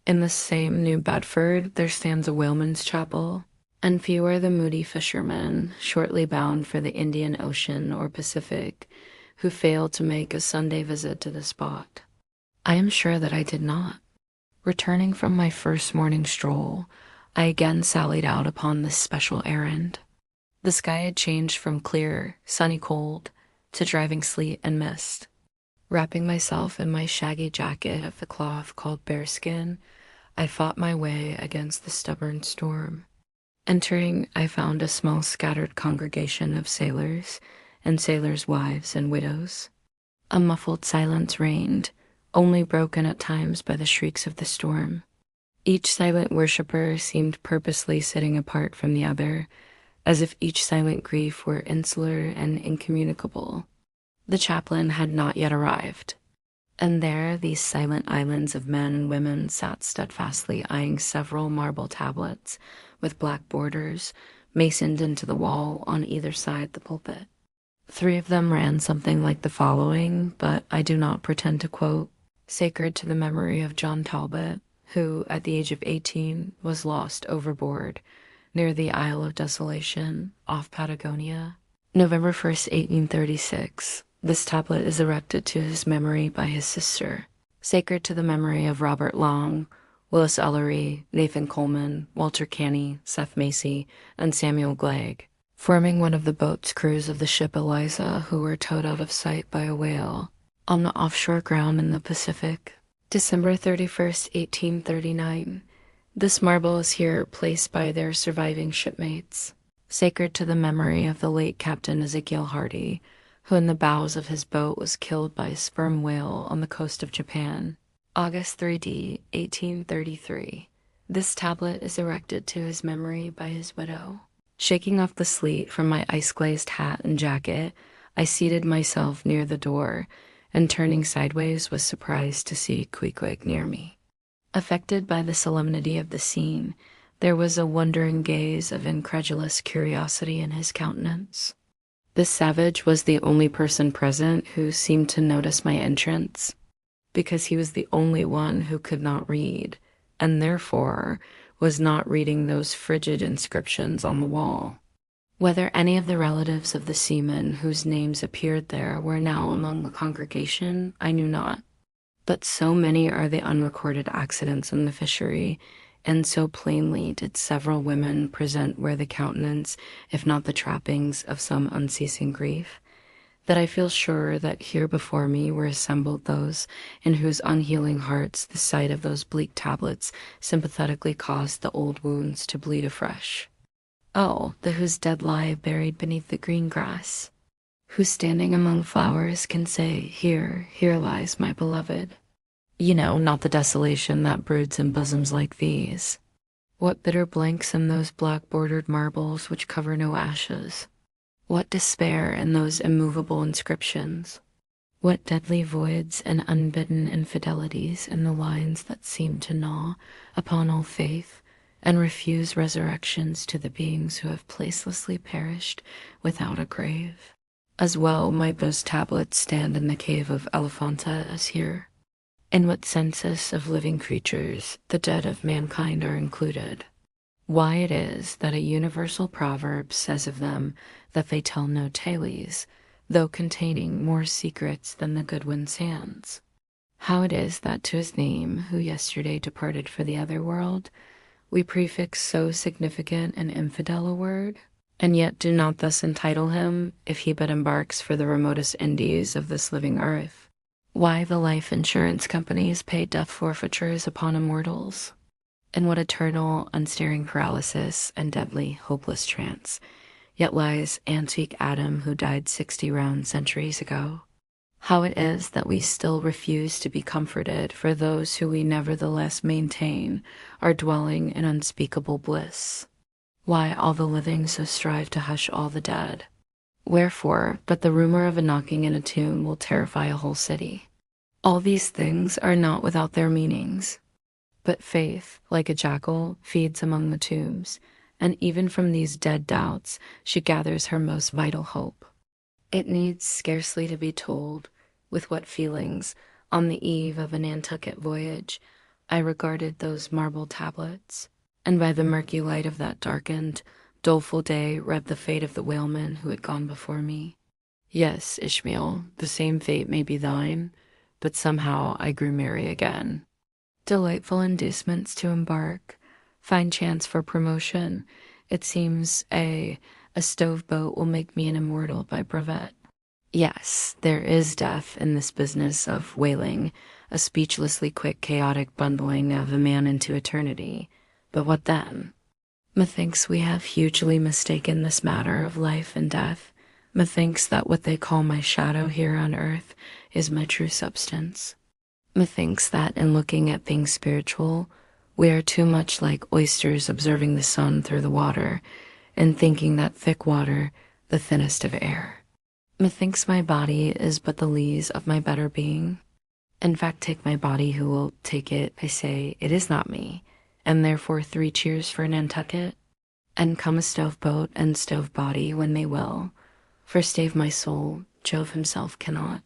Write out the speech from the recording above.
In the same New Bedford, there stands a whaleman's chapel, and few are the moody fishermen, shortly bound for the Indian Ocean or Pacific, who fail to make a Sunday visit to the spot. I am sure that I did not. Returning from my first morning stroll, I again sallied out upon this special errand. The sky had changed from clear, sunny cold to driving sleet and mist. Wrapping myself in my shaggy jacket of the cloth called bearskin, I fought my way against the stubborn storm. Entering, I found a small scattered congregation of sailors and sailors' wives and widows. A muffled silence reigned, only broken at times by the shrieks of the storm. Each silent worshipper seemed purposely sitting apart from the other, as if each silent grief were insular and incommunicable. The chaplain had not yet arrived, and there these silent islands of men and women sat steadfastly eyeing several marble tablets with black borders masoned into the wall on either side the pulpit. 3 of them ran something like the following, but I do not pretend to quote: "Sacred to the memory of John Talbot, who, at the age of 18, was lost overboard near the Isle of Desolation, off Patagonia, November 1st, 1836. This tablet is erected to his memory by his sister. Sacred to the memory of Robert Long, Willis Ellery, Nathan Coleman, Walter Canny, Seth Macy, and Samuel Glegg, forming one of the boat's crews of the ship Eliza, who were towed out of sight by a whale on the offshore ground in the Pacific, December 31st, 1839. This marble is here placed by their surviving shipmates. Sacred to the memory of the late Captain Ezekiel Hardy, who in the bows of his boat was killed by a sperm whale on the coast of Japan, August 3d, 1833. This tablet is erected to his memory by his widow." Shaking off the sleet from my ice-glazed hat and jacket, I seated myself near the door, and turning sideways was surprised to see Queequeg near me. Affected by the solemnity of the scene, there was a wondering gaze of incredulous curiosity in his countenance. This savage was the only person present who seemed to notice my entrance, because he was the only one who could not read, and therefore was not reading those frigid inscriptions on the wall. Whether any of the relatives of the seamen whose names appeared there were now among the congregation, I knew not. But so many are the unrecorded accidents in the fishery, and so plainly did several women present wear the countenance, if not the trappings, of some unceasing grief, that I feel sure that here before me were assembled those in whose unhealing hearts the sight of those bleak tablets sympathetically caused the old wounds to bleed afresh. Oh, the whose dead lie buried beneath the green grass, who standing among flowers can say, "Here, here lies my beloved." Not the desolation that broods in bosoms like these. What bitter blanks in those black-bordered marbles which cover no ashes. What despair in those immovable inscriptions. What deadly voids and unbidden infidelities in the lines that seem to gnaw upon all faith and refuse resurrections to the beings who have placelessly perished without a grave. As well might those tablets stand in the cave of Elephanta as here. In what census of living creatures the dead of mankind are included. Why it is that a universal proverb says of them that they tell no tales, though containing more secrets than the Goodwin's hands. How it is that to his name, who yesterday departed for the other world, we prefix so significant and infidel a word, and yet do not thus entitle him, if he but embarks for the remotest Indies of this living earth. Why the life insurance companies pay death forfeitures upon immortals. In what eternal, unstaring paralysis and deadly, hopeless trance yet lies antique Adam who died 60 round centuries ago. How it is that we still refuse to be comforted for those who we nevertheless maintain are dwelling in unspeakable bliss. Why all the living so strive to hush all the dead. Wherefore, but the rumor of a knocking in a tomb will terrify a whole city. All these things are not without their meanings. But faith, like a jackal, feeds among the tombs, and even from these dead doubts she gathers her most vital hope. It needs scarcely to be told with what feelings, on the eve of a Nantucket voyage, I regarded those marble tablets, and by the murky light of that darkened, doleful day read the fate of the whaleman who had gone before me. Yes, Ishmael, the same fate may be thine, but somehow I grew merry again. Delightful inducements to embark, fine chance for promotion. It seems a stove boat will make me an immortal by brevet. Yes, there is death in this business of whaling, a speechlessly quick, chaotic bundling of a man into eternity. But what then? Methinks we have hugely mistaken this matter of life and death. Methinks that what they call my shadow here on earth is my true substance. Methinks that in looking at things spiritual, we are too much like oysters observing the sun through the water, and thinking that thick water the thinnest of air. Methinks my body is but the lees of my better being. In fact, take my body who will take it, I say, it is not me, and therefore 3 cheers for Nantucket, and come a stove boat and stove body when they will, for stave my soul, Jove himself cannot.